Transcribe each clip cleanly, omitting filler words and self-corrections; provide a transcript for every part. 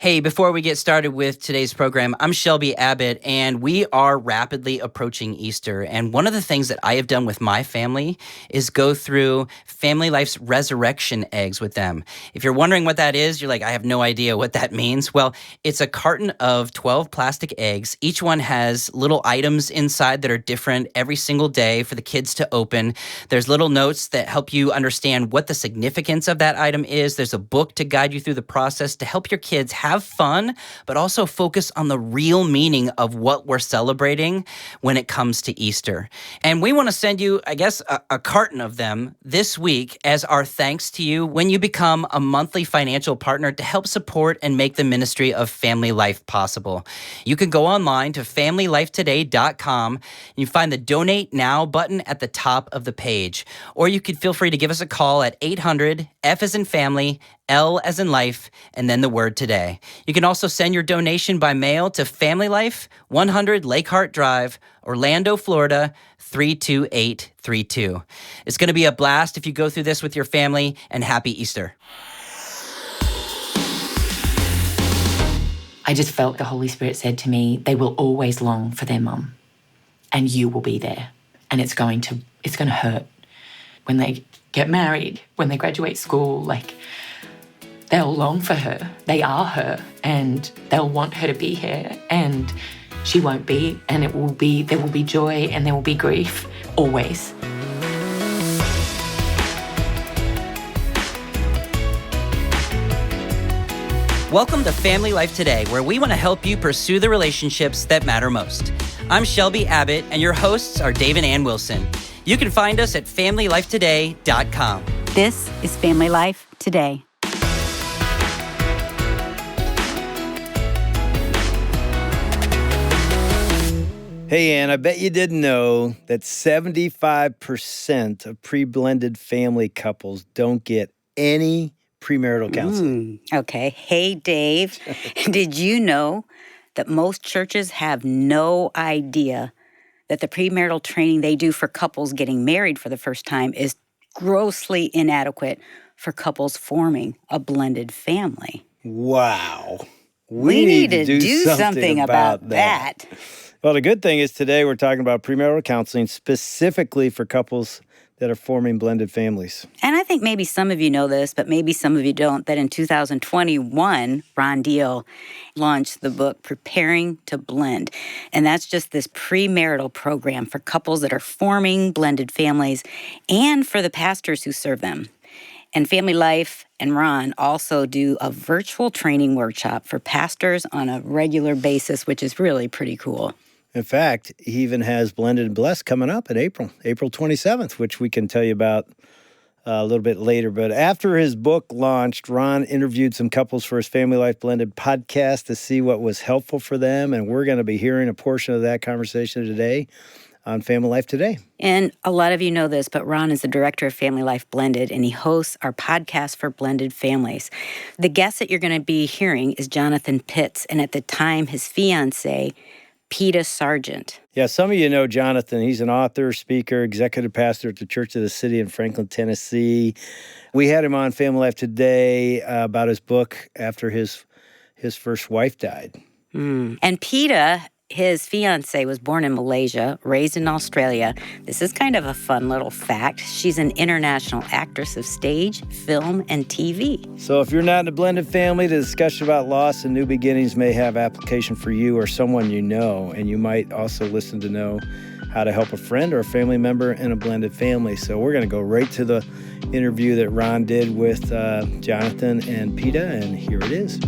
Hey, before we get started with today's program, I'm Shelby Abbott, and we are rapidly approaching Easter. And one of the things that I have done with my family is go through Family Life's resurrection eggs with them. If you're wondering what that is, you're like, I have no idea what that means. Well, it's a carton of 12 plastic eggs. Each one has little items inside that are different every single day for the kids to open. There's little notes that help you understand what the significance of that item is. There's a book to guide you through the process to help your kids have fun, but also focus on the real meaning of what we're celebrating when it comes to Easter. And we want to send you, I guess, a carton of them this week as our thanks to you when you become a monthly financial partner to help support and make the ministry of Family Life possible. You can go online to FamilyLifeToday.com and you find the Donate Now button at the top of the page. Or you could feel free to give us a call at 800 F as in family, L as in life, and then the word today. You can also send your donation by mail to Family Life, 100 Lake Hart Drive, Orlando, Florida, 32832. It's going to be a blast if you go through this with your family, and happy Easter. I just felt the Holy Spirit said to me, they will always long for their mum, and you will be there, and it's going to hurt. When they get married, when they graduate school, they'll long for her. They are her, and they'll want her to be here, and she won't be, and there will be joy and there will be grief, always. Welcome to Family Life Today, where we want to help you pursue the relationships that matter most. I'm Shelby Abbott, and your hosts are Dave and Ann Wilson. You can find us at FamilyLifeToday.com. This is Family Life Today. Hey, Ann, I bet you didn't know that 75% of pre-blended family couples don't get any premarital counseling. Okay. Hey, Dave, did you know that most churches have no idea that the premarital training they do for couples getting married for the first time is grossly inadequate for couples forming a blended family? Wow. We need to do something about that. Well, the good thing is today we're talking about premarital counseling specifically for couples that are forming blended families. And I think maybe some of you know this, but maybe some of you don't, that in 2021, Ron Deal launched the book Preparing to Blend. And that's just this premarital program for couples that are forming blended families and for the pastors who serve them. And Family Life and Ron also do a virtual training workshop for pastors on a regular basis, which is really pretty cool. In fact, he even has Blended and Blessed coming up in April 27th, which we can tell you about a little bit later. But after his book launched, Ron interviewed some couples for his Family Life Blended podcast to see what was helpful for them. And we're going to be hearing a portion of that conversation today on Family Life Today. And a lot of you know this, but Ron is the director of Family Life Blended, and he hosts our podcast for blended families. The guest that you're going to be hearing is Jonathan Pitts, and at the time, his fiancée, Peta Sargent. Yeah, some of you know Jonathan. He's an author, speaker, executive pastor at the Church of the City in Franklin, Tennessee. We had him on Family Life Today about his book after his first wife died. And Peta, his fiancée, was born in Malaysia, raised in Australia. This is kind of a fun little fact. She's an international actress of stage, film, and TV. So if you're not in a blended family, the discussion about loss and new beginnings may have application for you or someone you know, and you might also listen to know how to help a friend or a family member in a blended family. So we're going to go right to the interview that Ron did with Jonathan and Peta, and here it is.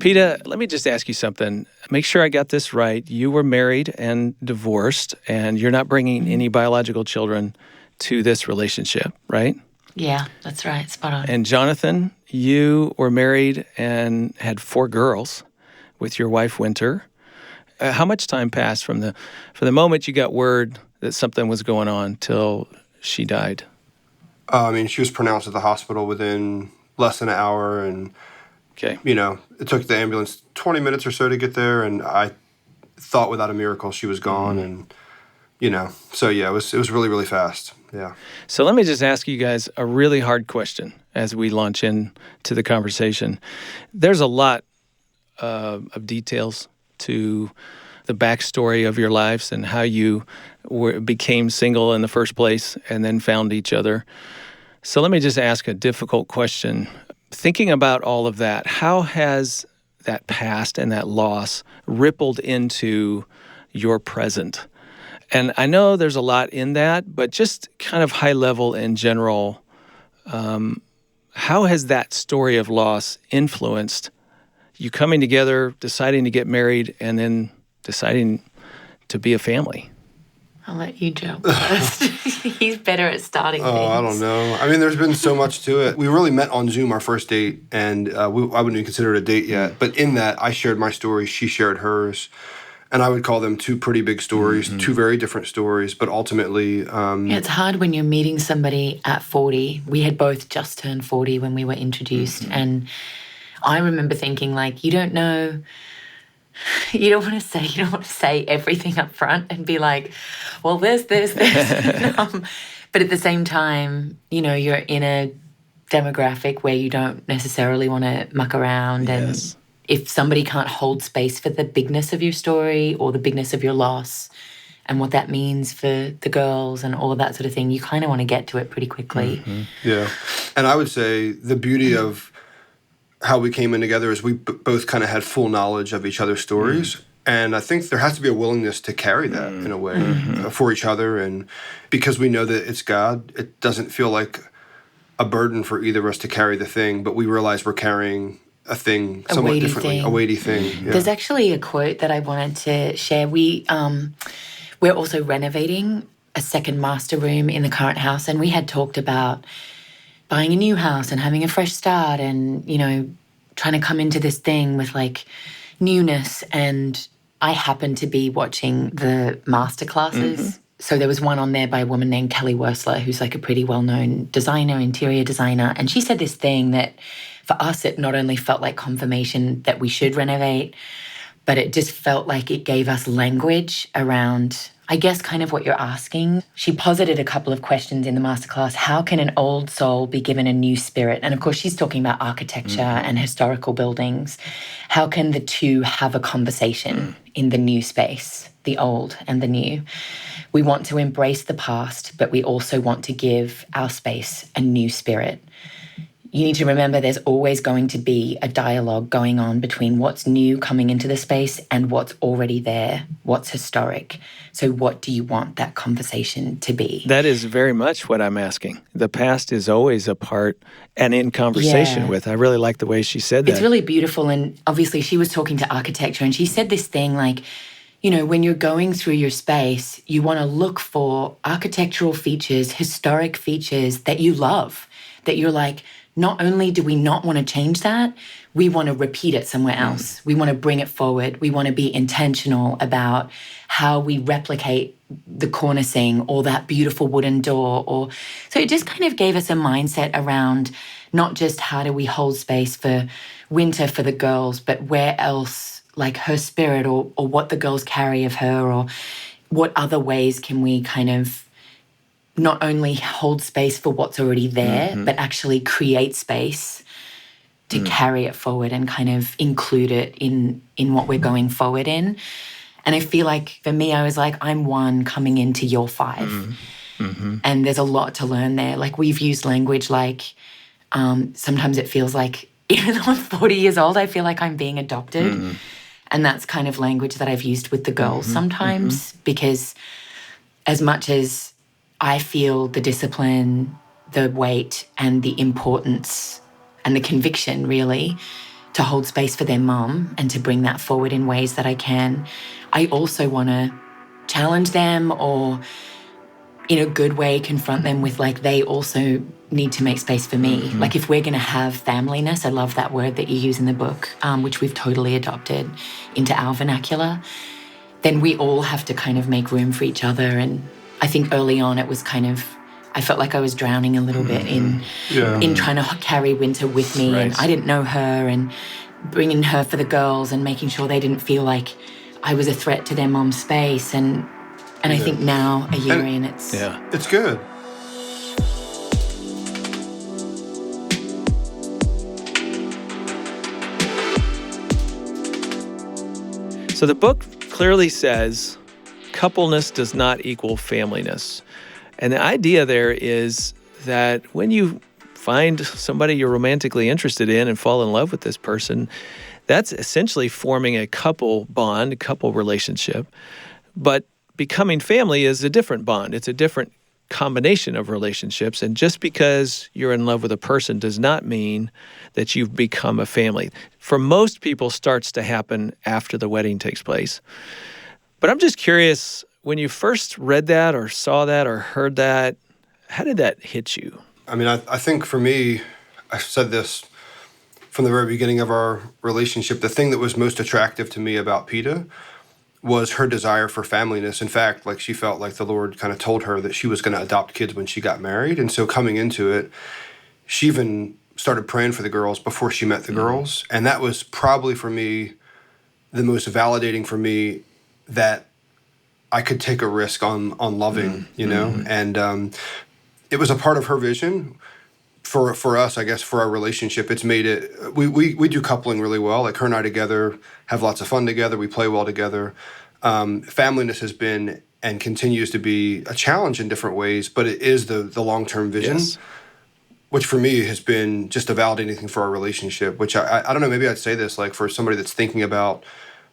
Peta, let me just ask you something. Make sure I got this right. You were married and divorced, and you're not bringing any biological children to this relationship, right? Yeah, that's right. Spot on. And Jonathan, you were married and had 4 girls with your wife, Winter. How much time passed from the moment you got word that something was going on till she died? She was pronounced at the hospital within less than an hour, and okay, it took the ambulance 20 minutes or so to get there, and I thought without a miracle she was gone, and so yeah, it was really, really fast. Yeah. So let me just ask you guys a really hard question. as we launch into the conversation. There's a lot of details to the backstory of your lives and how you became single in the first place and then found each other. So let me just ask a difficult question. Thinking about all of that, how has that past and that loss rippled into your present? And I know there's a lot in that, but just kind of high level in general, how has that story of loss influenced you coming together, deciding to get married, and then deciding to be a family? I'll let you jump first. He's better at starting things. I don't know. I mean, there's been so much to it. We really met on Zoom our first date, and I wouldn't even consider it a date yet. But in that, I shared my story, she shared hers. And I would call them two pretty big stories, two very different stories, but ultimately... It's hard when you're meeting somebody at 40. We had both just turned 40 when we were introduced. And I remember thinking, like, you don't want to say everything up front and be like, well, this. But at the same time, you're in a demographic where you don't necessarily want to muck around. Yes. And if somebody can't hold space for the bigness of your story or the bigness of your loss and what that means for the girls and all of that sort of thing, you kind of want to get to it pretty quickly. Yeah. And I would say the beauty of how we came in together is we both kind of had full knowledge of each other's stories. And I think there has to be a willingness to carry that in a way for each other. And because we know that it's God, it doesn't feel like a burden for either of us to carry the thing, but we realize we're carrying a thing somewhat differently, a weighty thing. Yeah. There's actually a quote that I wanted to share. We're also renovating a second master room in the current house, and we had talked about buying a new house and having a fresh start and, trying to come into this thing with like newness. And I happened to be watching the master classes. So there was one on there by a woman named Kelly Wersler, who's like a pretty well-known designer, interior designer. And she said this thing that for us, it not only felt like confirmation that we should renovate, but it just felt like it gave us language around, I guess, kind of what you're asking. She posited a couple of questions in the masterclass. How can an old soul be given a new spirit? And of course, she's talking about architecture and historical buildings. How can the two have a conversation in the new space, the old and the new? We want to embrace the past, but we also want to give our space a new spirit. You need to remember there's always going to be a dialogue going on between what's new coming into the space and what's already there, what's historic. So what do you want that conversation to be? That is very much what I'm asking. The past is always a part and in conversation with. I really like the way she said that. It's really beautiful. And obviously she was talking to architecture and she said this thing like, when you're going through your space, you want to look for architectural features, historic features that you love, that you're like, not only do we not want to change that, we want to repeat it somewhere else. We want to bring it forward. We want to be intentional about how we replicate the cornicing or that beautiful wooden door. So it just kind of gave us a mindset around not just how do we hold space for winter for the girls, but where else, like her spirit or what the girls carry of her, or what other ways can we kind of not only hold space for what's already there, but actually create space to carry it forward and kind of include it in what we're going forward in. And I feel like for me, I was like, I'm 1 coming into your 5. And there's a lot to learn there. Like we've used language like, sometimes it feels like, even though I'm 40 years old, I feel like I'm being adopted. And that's kind of language that I've used with the girls sometimes, because as much as I feel the discipline, the weight, and the importance and the conviction, really, to hold space for their mum and to bring that forward in ways that I can, I also want to challenge them or, in a good way, confront them with, like, they also need to make space for me. Like, if we're going to have familyness, I love that word that you use in the book, which we've totally adopted into our vernacular, then we all have to kind of make room for each other. And I think early on it was kind of, I felt like I was drowning a little bit in trying to carry Winter with me. And I didn't know her, and bringing her for the girls and making sure they didn't feel like I was a threat to their mom's space. And I think now, a year in, it's... It's good. So the book clearly says coupleness does not equal familyness. And the idea there is that when you find somebody you're romantically interested in and fall in love with this person, that's essentially forming a couple bond, a couple relationship. But becoming family is a different bond. It's a different combination of relationships. And just because you're in love with a person does not mean that you've become a family. For most people, starts to happen after the wedding takes place. But I'm just curious, when you first read that or saw that or heard that, how did that hit you? I mean, I think for me, I said this from the very beginning of our relationship, the thing that was most attractive to me about Peta was her desire for familyness. In fact, like she felt like the Lord kind of told her that she was going to adopt kids when she got married. And so coming into it, she even started praying for the girls before she met the girls. And that was probably for me the most validating for me that I could take a risk on loving, you know? And it was a part of her vision. For us, I guess, for our relationship, it's made it, we do coupling really well. Like her and I together have lots of fun together. We play well together. Familyness has been and continues to be a challenge in different ways, but it is the long-term vision, Yes. which for me has been just a validating thing for our relationship, which I don't know, maybe I'd say this, like for somebody that's thinking about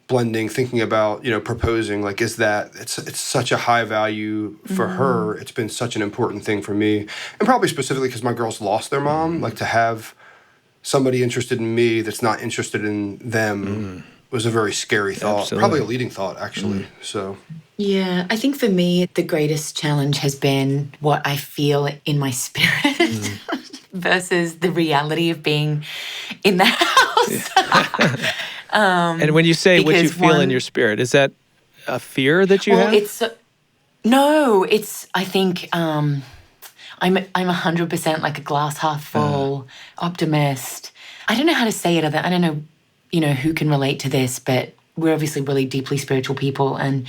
blending, thinking about, proposing, like it's such a high value for her. It's been such an important thing for me. And probably specifically because my girls lost their mom, like to have somebody interested in me that's not interested in them was a very scary thought. Absolutely. Probably a leading thought, actually. So Yeah, I think for me, the greatest challenge has been what I feel in my spirit versus the reality of being in the house. And when you say what you because feel in one- your spirit, is that a fear that you have? I think I'm 100% like a glass half full optimist. I don't know how to say it. I don't know, who can relate to this, but we're obviously really deeply spiritual people. And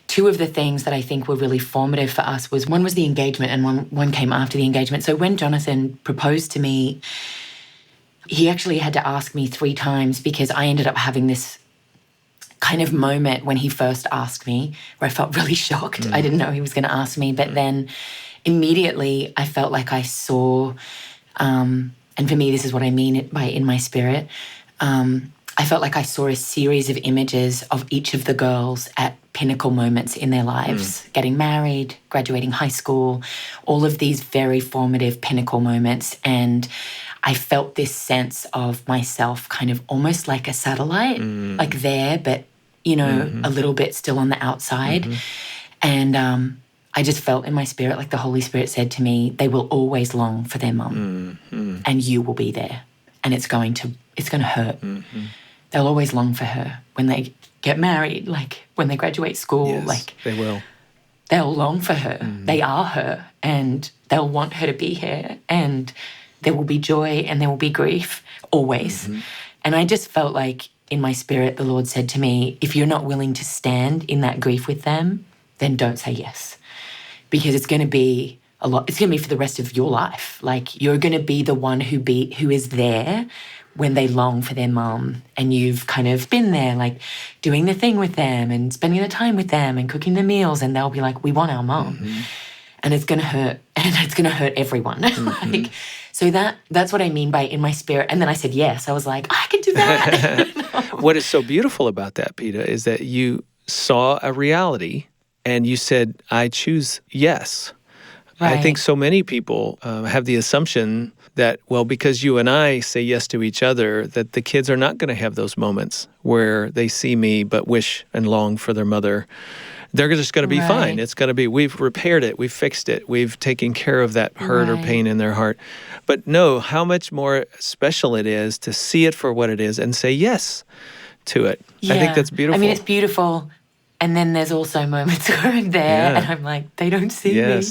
two of the things that I think were really formative for us was one was the engagement and one came after the engagement. So when Jonathan proposed to me, he actually had to ask me 3 times because I ended up having this kind of moment when he first asked me where I felt really shocked. I didn't know he was going to ask me, but then immediately I felt like I saw, and for me, this is what I mean by in my spirit, I felt like I saw a series of images of each of the girls at pinnacle moments in their lives, getting married, graduating high school, all of these very formative pinnacle moments. And I felt this sense of myself kind of almost like a satellite, like there, but, a little bit still on the outside. And I just felt in my spirit, like the Holy Spirit said to me, they will always long for their mum and you will be there. And it's going to hurt. They'll always long for her when they get married, like when they graduate school, Yes, like they will. they'll long for her. They are her and they'll want her to be here. And there will be joy and there will be grief always. And I just felt like in my spirit, the Lord said to me, if you're not willing to stand in that grief with them, then don't say yes. Because it's going to be a lot. It's going to be for the rest of your life. Like you're going to be the one who is there when they long for their mum and you've kind of been there, like doing the thing with them and spending the time with them and cooking the meals, and they'll be like, we want our mum. And it's going to hurt, and it's going to hurt everyone. So that's what I mean by in my spirit. And then I said yes. I was like, I can do that. What is so beautiful about that, Peta, is that you saw a reality and you said, I choose yes. I think so many people have the assumption that, well, because you and I say yes to each other, that the kids are not going to have those moments where they see me but wish and long for their mother. They're just going to be fine. It's going to be, we've repaired it, we've fixed it, we've taken care of that hurt or pain in their heart. But no, how much more special it is to see it for what it is and say yes to it. I think that's beautiful. I mean, it's beautiful. And then there's also moments where I'm there and I'm like, they don't see me.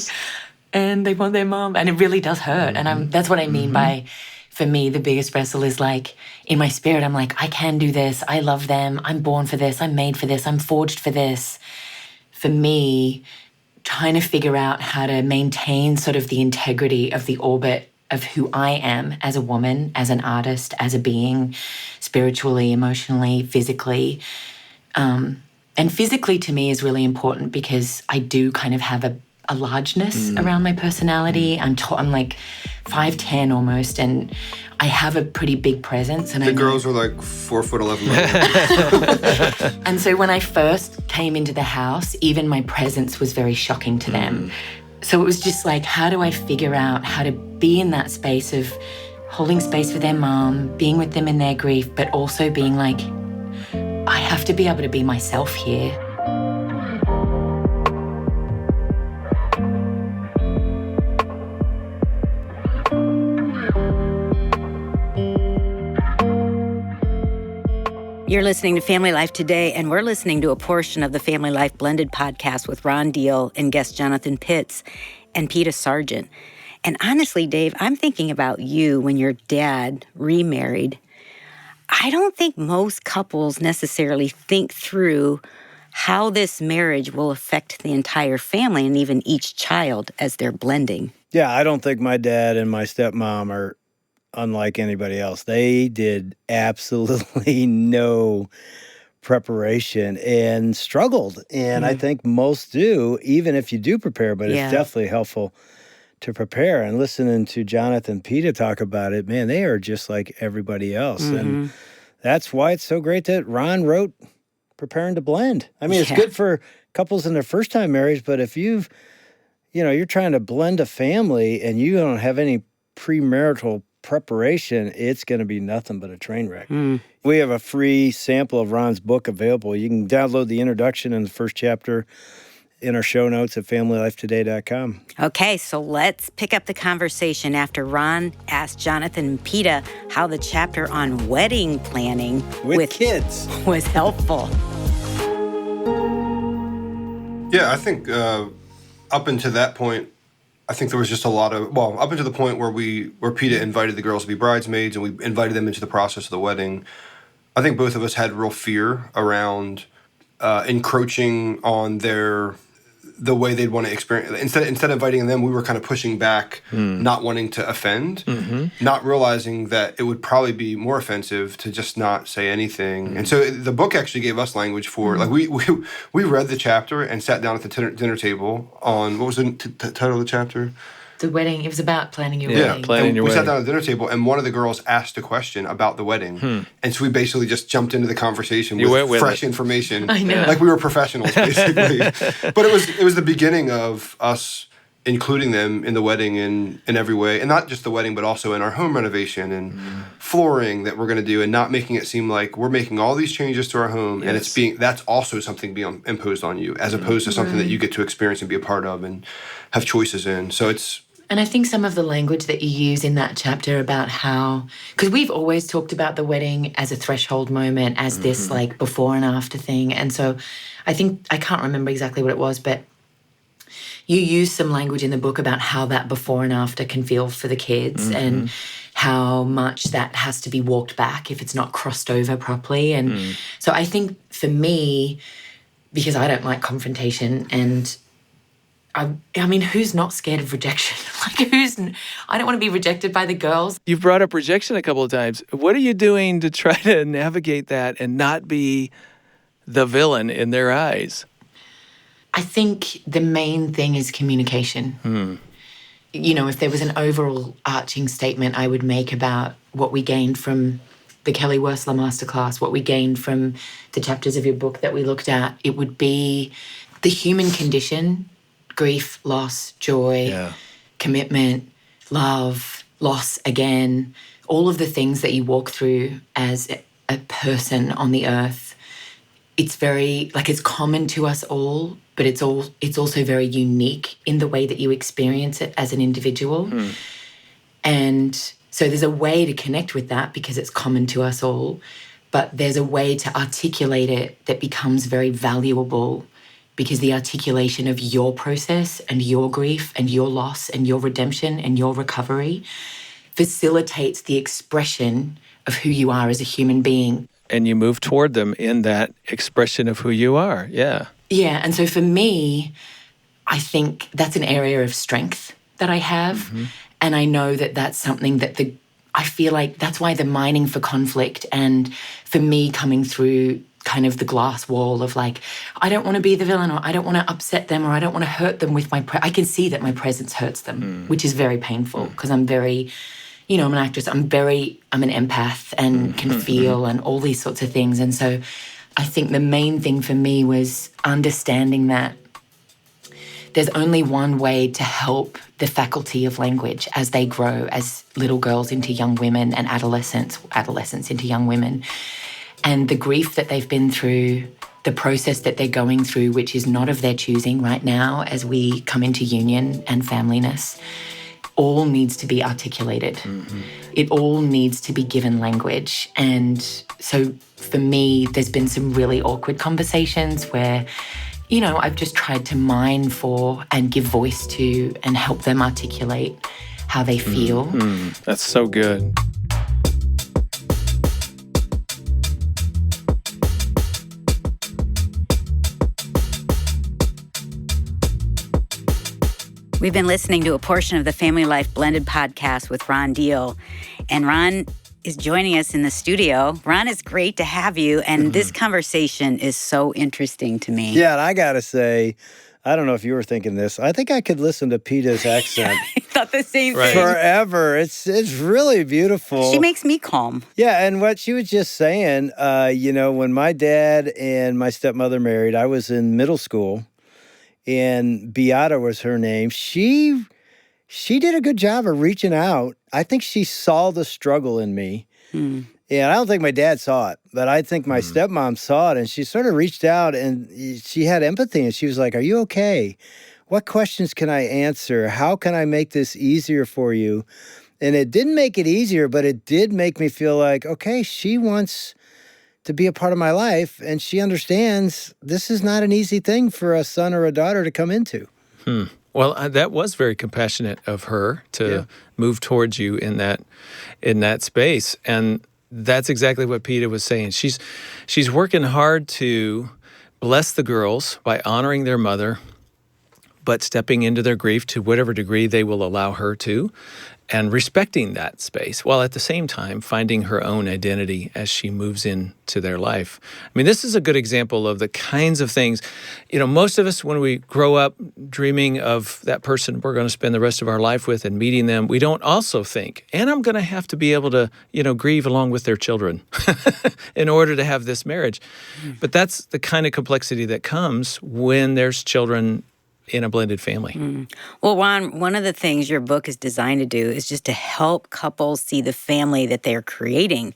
And they want their mom. And it really does hurt. And that's what I mean by, for me, the biggest wrestle is like, in my spirit, I'm like, I can do this. I love them. I'm born for this. I'm made for this. I'm forged for this. For me, trying to figure out how to maintain sort of the integrity of the orbit of who I am as a woman, as an artist, as a being, spiritually, emotionally, physically, And physically to me is really important because I do kind of have a largeness around my personality. I'm like 5'10" almost, and I have a pretty big presence. And The girls were like 4'11". And so when I first came into the house, even my presence was very shocking to them. So it was just like, how do I figure out how to be in that space of holding space for their mom, being with them in their grief, but also being like, I have to be able to be myself here. You're listening to Family Life Today, and we're listening to a portion of the Family Life Blended podcast with Ron Deal and guest Jonathan Pitts and Peta Sargent. And honestly, Dave, I'm thinking about you when your dad remarried. I don't think most couples necessarily think through how this marriage will affect the entire family and even each child as they're blending. Yeah, I don't think my dad and my stepmom are unlike anybody else. They did absolutely no preparation and struggled. And I think most do, even if you do prepare, but it's definitely helpful to prepare. And listening to Jonathan Peta talk about it, man, they are just like everybody else. And that's why it's so great that Ron wrote Preparing to Blend. I mean, it's good for couples in their first time marriage, but if you're trying to blend a family and you don't have any premarital preparation, it's going to be nothing but a train wreck. We have a free sample of Ron's book available. You can download the introduction and the first chapter in our show notes at FamilyLifeToday.com. Okay, so let's pick up the conversation after Ron asked Jonathan and Peta how the chapter on wedding planning with kids was helpful. Yeah, I think up until that point, I think there was just a lot of, up until the point where Peta invited the girls to be bridesmaids and we invited them into the process of the wedding, I think both of us had real fear around encroaching on the way they'd want to experience. Instead of inviting them, we were kind of pushing back, not wanting to offend, not realizing that it would probably be more offensive to just not say anything. And so the book actually gave us language for, like, we read the chapter and sat down at the dinner table on, what was the title of the chapter? The wedding, it was about planning your wedding. Planning your we wedding. sat down at the dinner table, and one of the girls asked a question about the wedding. And so we basically just jumped into the conversation with fresh information. I know. Like we were professionals, basically. But it was the beginning of us including them in the wedding in every way. And not just the wedding, but also in our home renovation and flooring that we're going to do, and not making it seem like we're making all these changes to our home and that's also something being imposed on you, as opposed to something that you get to experience and be a part of and have choices in. So And I think some of the language that you use in that chapter about how, because we've always talked about the wedding as a threshold moment, as this like before and after thing. And so I think, I can't remember exactly what it was, but you use some language in the book about how that before and after can feel for the kids and how much that has to be walked back if it's not crossed over properly. And so I think for me, because I don't like confrontation, and I mean, who's not scared of rejection? Like, I don't want to be rejected by the girls. You've brought up rejection a couple of times. What are you doing to try to navigate that and not be the villain in their eyes? I think the main thing is communication. You know, if there was an overall arching statement I would make about what we gained from the Kelly Wersler Masterclass, what we gained from the chapters of your book that we looked at, it would be the human condition. Grief, loss, joy, commitment, love, loss again, all of the things that you walk through as a person on the earth. It's very, like, it's common to us all, but it's also very unique in the way that you experience it as an individual. And so there's a way to connect with that because it's common to us all, but there's a way to articulate it that becomes very valuable, because the articulation of your process and your grief and your loss and your redemption and your recovery facilitates the expression of who you are as a human being. And you move toward them in that expression of who you are. Yeah. Yeah. And so for me, I think that's an area of strength that I have. And I know that that's something that I feel like that's why the mining for conflict, and for me coming through kind of the glass wall of like, I don't want to be the villain, or I don't want to upset them, or I don't want to hurt them with I can see that my presence hurts them, which is very painful because I'm very, I'm an actress. I'm an empath and can feel and all these sorts of things. And so I think the main thing for me was understanding that there's only one way to help the faculty of language as they grow as little girls into young women and adolescents into young women. And the grief that they've been through, the process that they're going through, which is not of their choosing right now as we come into union and familyness, all needs to be articulated. It all needs to be given language. And so for me, there's been some really awkward conversations where, I've just tried to mine for and give voice to and help them articulate how they feel. That's so good. We've been listening to a portion of the Family Life Blended podcast with Ron Deal, and Ron is joining us in the studio. Ron, it's great to have you, and this conversation is so interesting to me. Yeah, and I gotta say, I don't know if you were thinking this, I think I could listen to Peta's accent I thought the same thing. forever. It's really beautiful. She makes me calm. Yeah, and what she was just saying, when my dad and my stepmother married, I was in middle school, and Beata was her name. She did a good job of reaching out. I think she saw the struggle in me. And I don't think my dad saw it, but I think my stepmom saw it, and she sort of reached out, and she had empathy, and she was like, "Are you okay? What questions can I answer? How can I make this easier for you?" And it didn't make it easier, but it did make me feel like, okay, she wants to be a part of my life, and she understands this is not an easy thing for a son or a daughter to come into. Well, that was very compassionate of her to move towards you in that space, and that's exactly what Peta was saying. She's working hard to bless the girls by honoring their mother, but stepping into their grief to whatever degree they will allow her to, and respecting that space, while at the same time finding her own identity as she moves into their life. I mean, this is a good example of the kinds of things, most of us, when we grow up dreaming of that person we're going to spend the rest of our life with and meeting them, we don't also think, and I'm going to have to be able to, grieve along with their children in order to have this marriage. But that's the kind of complexity that comes when there's children in a blended family. Well, Ron, one of the things your book is designed to do is just to help couples see the family that they're creating.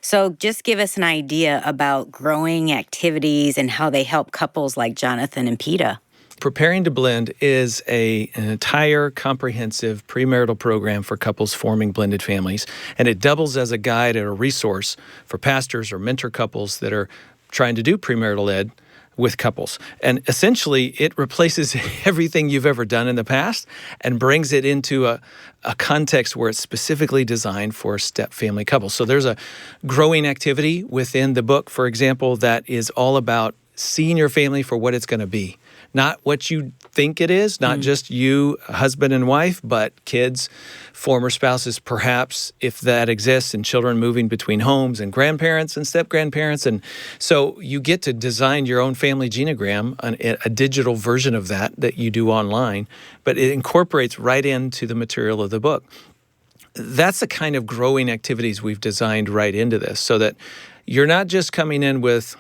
So just give us an idea about growing activities and how they help couples like Jonathan and Peta. Preparing to Blend is an entire comprehensive premarital program for couples forming blended families, and it doubles as a guide and a resource for pastors or mentor couples that are trying to do premarital ed with couples. And essentially, it replaces everything you've ever done in the past and brings it into a context where it's specifically designed for step family couples. So there's a growing activity within the book, for example, that is all about seeing your family for what it's going to be. Not what you think it is, not just you, husband and wife, but kids, former spouses, perhaps, if that exists, and children moving between homes, and grandparents and step-grandparents. And so you get to design your own family genogram, a digital version of that you do online, but it incorporates right into the material of the book. That's the kind of growing activities we've designed right into this, so that you're not just coming in with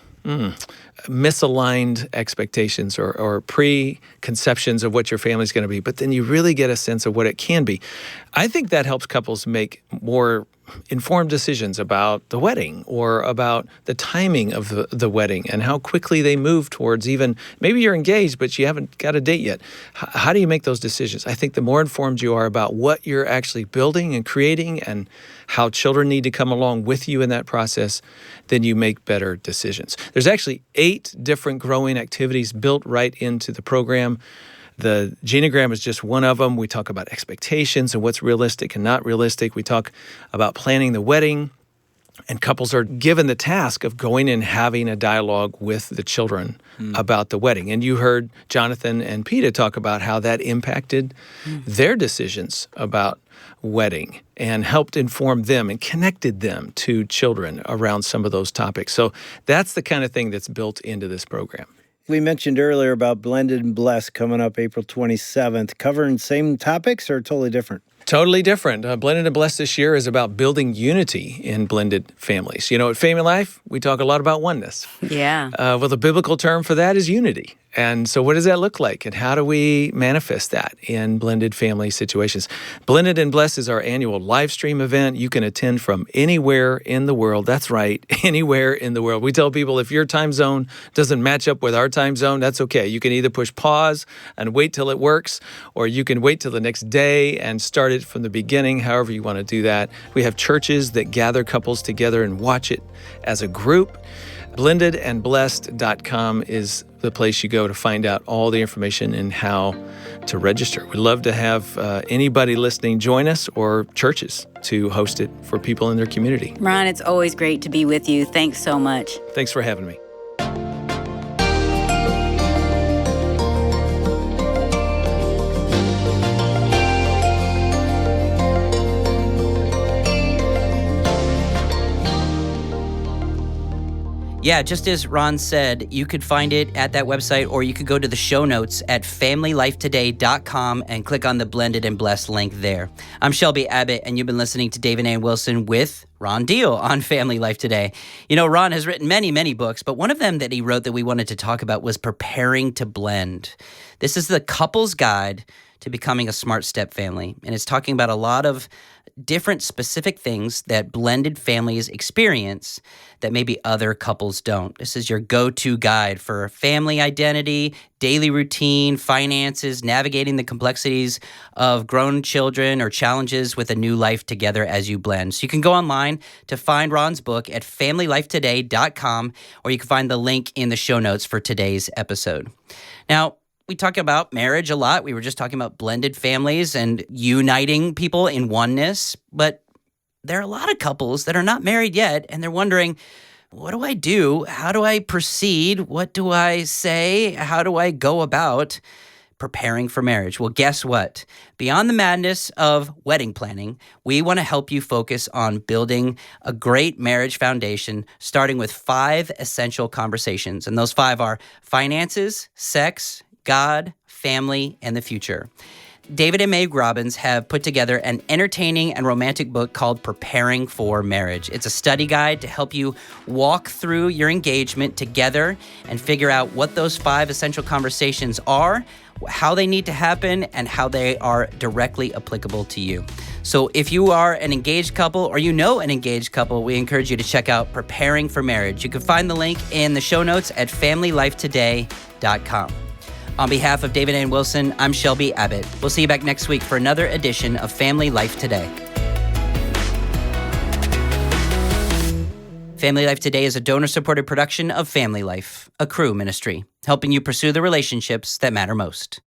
misaligned expectations or preconceptions of what your family's going to be, but then you really get a sense of what it can be. I think that helps couples make more informed decisions about the wedding or about the timing of the wedding and how quickly they move towards, even maybe you're engaged but you haven't got a date yet. How do you make those decisions? I think the more informed you are about what you're actually building and creating and how children need to come along with you in that process, then you make better decisions. There's actually 8 different growing activities built right into the program. The genogram is just one of them. We talk about expectations and what's realistic and not realistic. We talk about planning the wedding, And couples are given the task of going and having a dialogue with the children about the wedding. And you heard Jonathan and Peta talk about how that impacted their decisions about wedding and helped inform them and connected them to children around some of those topics. So that's the kind of thing that's built into this program. We mentioned earlier about Blended and Blessed coming up April 27th, covering same topics or totally different? Totally different. Blended and Blessed this year is about building unity in blended families. You know, at FamilyLife, we talk a lot about oneness. Yeah. Well, the biblical term for that is unity. And so what does that look like? And how do we manifest that in blended family situations? Blended and Blessed is our annual live stream event. You can attend from anywhere in the world. That's right, anywhere in the world. We tell people if your time zone doesn't match up with our time zone, that's okay. You can either push pause and wait till it works, or you can wait till the next day and start it from the beginning, however you want to do that. We have churches that gather couples together and watch it as a group. Blendedandblessed.com is the place you go to find out all the information and how to register. We'd love to have anybody listening join us, or churches to host it for people in their community. Ron, it's always great to be with you. Thanks so much. Thanks for having me. Yeah, just as Ron said, you could find it at that website, or you could go to the show notes at familylifetoday.com and click on the Blended and Blessed link there. I'm Shelby Abbott, and you've been listening to David A. Wilson with Ron Deal on Family Life Today. You know, Ron has written many, many books, but one of them that he wrote that we wanted to talk about was Preparing to Blend. This is the couple's guide to becoming a smart step family, and it's talking about a lot of different specific things that blended families experience that maybe other couples don't. This is your go-to guide for family identity, daily routine, finances, navigating the complexities of grown children or challenges with a new life together as you blend. So you can go online to find Ron's book at familylifetoday.com, or you can find the link in the show notes for today's episode. Now, we talk about marriage a lot. We were just talking about blended families and uniting people in oneness. But there are a lot of couples that are not married yet, and they're wondering, what do I do? How do I proceed? What do I say? How do I go about preparing for marriage? Well, guess what? Beyond the madness of wedding planning, we want to help you focus on building a great marriage foundation, starting with 5 essential conversations. And those 5 are finances, sex, God, family, and the future. David and Meg Robbins have put together an entertaining and romantic book called Preparing for Marriage. It's a study guide to help you walk through your engagement together and figure out what those 5 essential conversations are, how they need to happen, and how they are directly applicable to you. So if you are an engaged couple or you know an engaged couple, we encourage you to check out Preparing for Marriage. You can find the link in the show notes at familylifetoday.com. On behalf of David A. Wilson, I'm Shelby Abbott. We'll see you back next week for another edition of Family Life Today. Family Life Today is a donor-supported production of Family Life, a Cru ministry, helping you pursue the relationships that matter most.